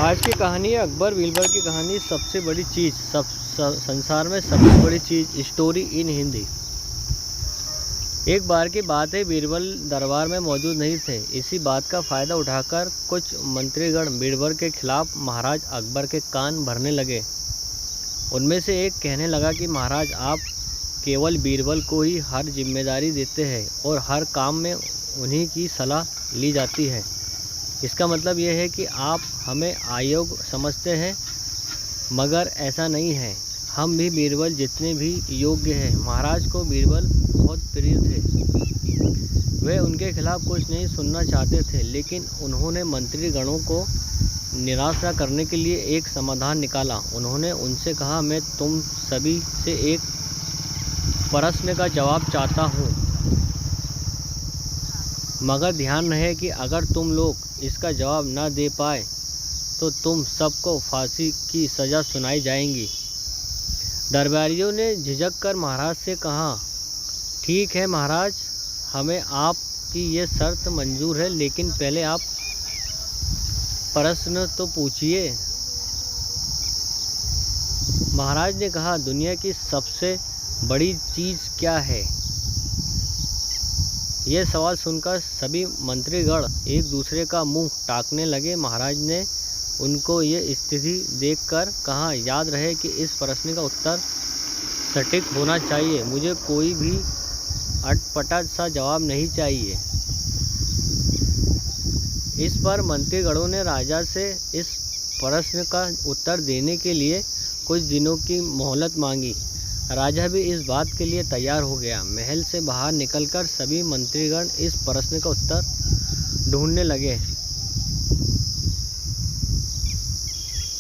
आज की कहानी है अकबर बीरबल की कहानी। सबसे बड़ी चीज़ संसार में सबसे बड़ी चीज़, स्टोरी इन हिंदी। एक बार की बात है, बीरबल दरबार में मौजूद नहीं थे। इसी बात का फ़ायदा उठाकर कुछ मंत्रीगण बीरबल के खिलाफ महाराज अकबर के कान भरने लगे। उनमें से एक कहने लगा कि महाराज, आप केवल बीरबल को ही हर जिम्मेदारी देते हैं और हर काम में उन्हीं की सलाह ली जाती है। इसका मतलब यह है कि आप हमें अयोग्य समझते हैं, मगर ऐसा नहीं है। हम भी बीरबल जितने भी योग्य हैं। महाराज को बीरबल बहुत प्रिय थे। वे उनके खिलाफ कुछ नहीं सुनना चाहते थे, लेकिन उन्होंने मंत्रीगणों को निराश न करने के लिए एक समाधान निकाला। उन्होंने उनसे कहा, मैं तुम सभी से एक प्रश्न का जवाब चाहता हूँ, मगर ध्यान रहे कि अगर तुम लोग इसका जवाब न दे पाए तो तुम सबको फांसी की सज़ा सुनाई जाएगी। दरबारियों ने झिझक कर महाराज से कहा, ठीक है महाराज, हमें आपकी ये शर्त मंजूर है, लेकिन पहले आप प्रश्न तो पूछिए। महाराज ने कहा, दुनिया की सबसे बड़ी चीज़ क्या है? यह सवाल सुनकर सभी मंत्रीगण एक दूसरे का मुंह ताकने लगे। महाराज ने उनको ये स्थिति देखकर कहा, याद रहे कि इस प्रश्न का उत्तर सटीक होना चाहिए। मुझे कोई भी अटपटा सा जवाब नहीं चाहिए। इस पर मंत्रीगणों ने राजा से इस प्रश्न का उत्तर देने के लिए कुछ दिनों की मोहलत मांगी। राजा भी इस बात के लिए तैयार हो गया। महल से बाहर निकलकर सभी मंत्रीगण इस प्रश्न का उत्तर ढूंढने लगे।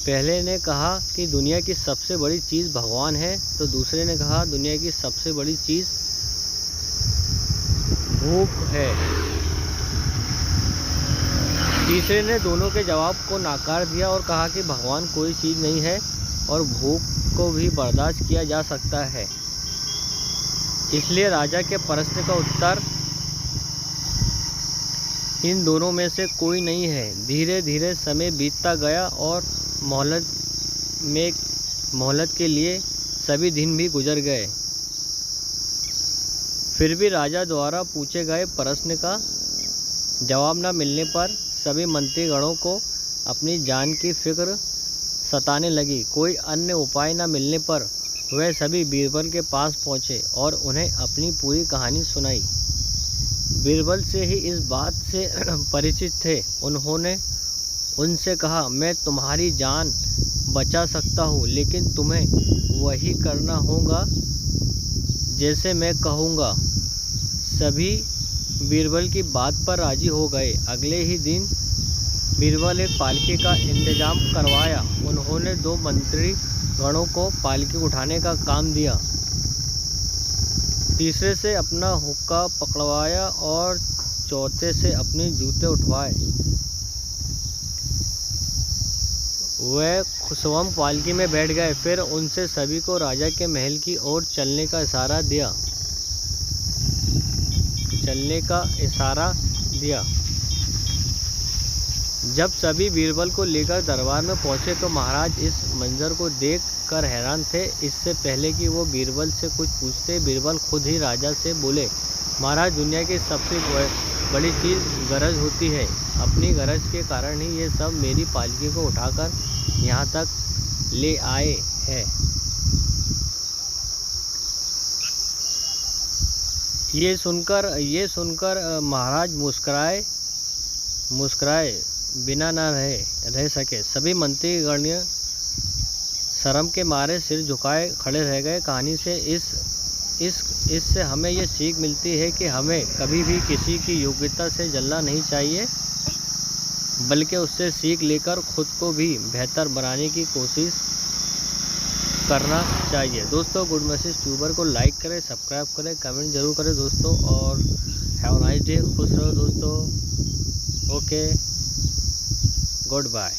पहले ने कहा कि दुनिया की सबसे बड़ी चीज़ भगवान है, तो दूसरे ने कहा दुनिया की सबसे बड़ी चीज़ भूख है। तीसरे ने दोनों के जवाब को नकार दिया और कहा कि भगवान कोई चीज़ नहीं है और भूख को भी बर्दाश्त किया जा सकता है। इसलिए राजा के प्रश्न का उत्तर इन दोनों में से कोई नहीं है। धीरे धीरे समय बीतता गया और मोहलत के लिए सभी दिन भी गुजर गए। फिर भी राजा द्वारा पूछे गए प्रश्न का जवाब न मिलने पर सभी मंत्रीगणों को अपनी जान की फिक्र सताने लगी। कोई अन्य उपाय न मिलने पर वह सभी बीरबल के पास पहुँचे और उन्हें अपनी पूरी कहानी सुनाई। बीरबल से ही इस बात से परिचित थे। उन्होंने उनसे कहा, मैं तुम्हारी जान बचा सकता हूँ, लेकिन तुम्हें वही करना होगा जैसे मैं कहूँगा। सभी बीरबल की बात पर राजी हो गए। अगले ही दिन बीरबल एक पालकी का इंतजाम करवाया। उन्होंने दो मंत्रीगणों को पालकी उठाने का काम दिया, तीसरे से अपना हुक्का पकड़वाया और चौथे से अपने जूते उठवाए। वह स्वयं पालकी में बैठ गए। फिर उनसे सभी को राजा के महल की ओर चलने का इशारा दिया। जब सभी बीरबल को लेकर दरबार में पहुंचे तो महाराज इस मंजर को देख कर हैरान थे। इससे पहले कि वो बीरबल से कुछ पूछते, बीरबल खुद ही राजा से बोले, महाराज, दुनिया की सबसे बड़ी चीज़ गरज होती है। अपनी गरज के कारण ही ये सब मेरी पालकी को उठाकर यहाँ तक ले आए हैं। ये सुनकर महाराज मुस्कुराए बिना न रह सके। सभी मंत्रीगण शर्म के मारे सिर झुकाए खड़े रह गए। कहानी से इससे हमें ये सीख मिलती है कि हमें कभी भी किसी की योग्यता से जलना नहीं चाहिए, बल्कि उससे सीख लेकर खुद को भी बेहतर बनाने की कोशिश करना चाहिए। दोस्तों, गुड मैसेज ट्यूबर को लाइक करें, सब्सक्राइब करें, कमेंट जरूर करें दोस्तों, और हैव अ नाइस डे। खुश रहो दोस्तों। Okay, good bye.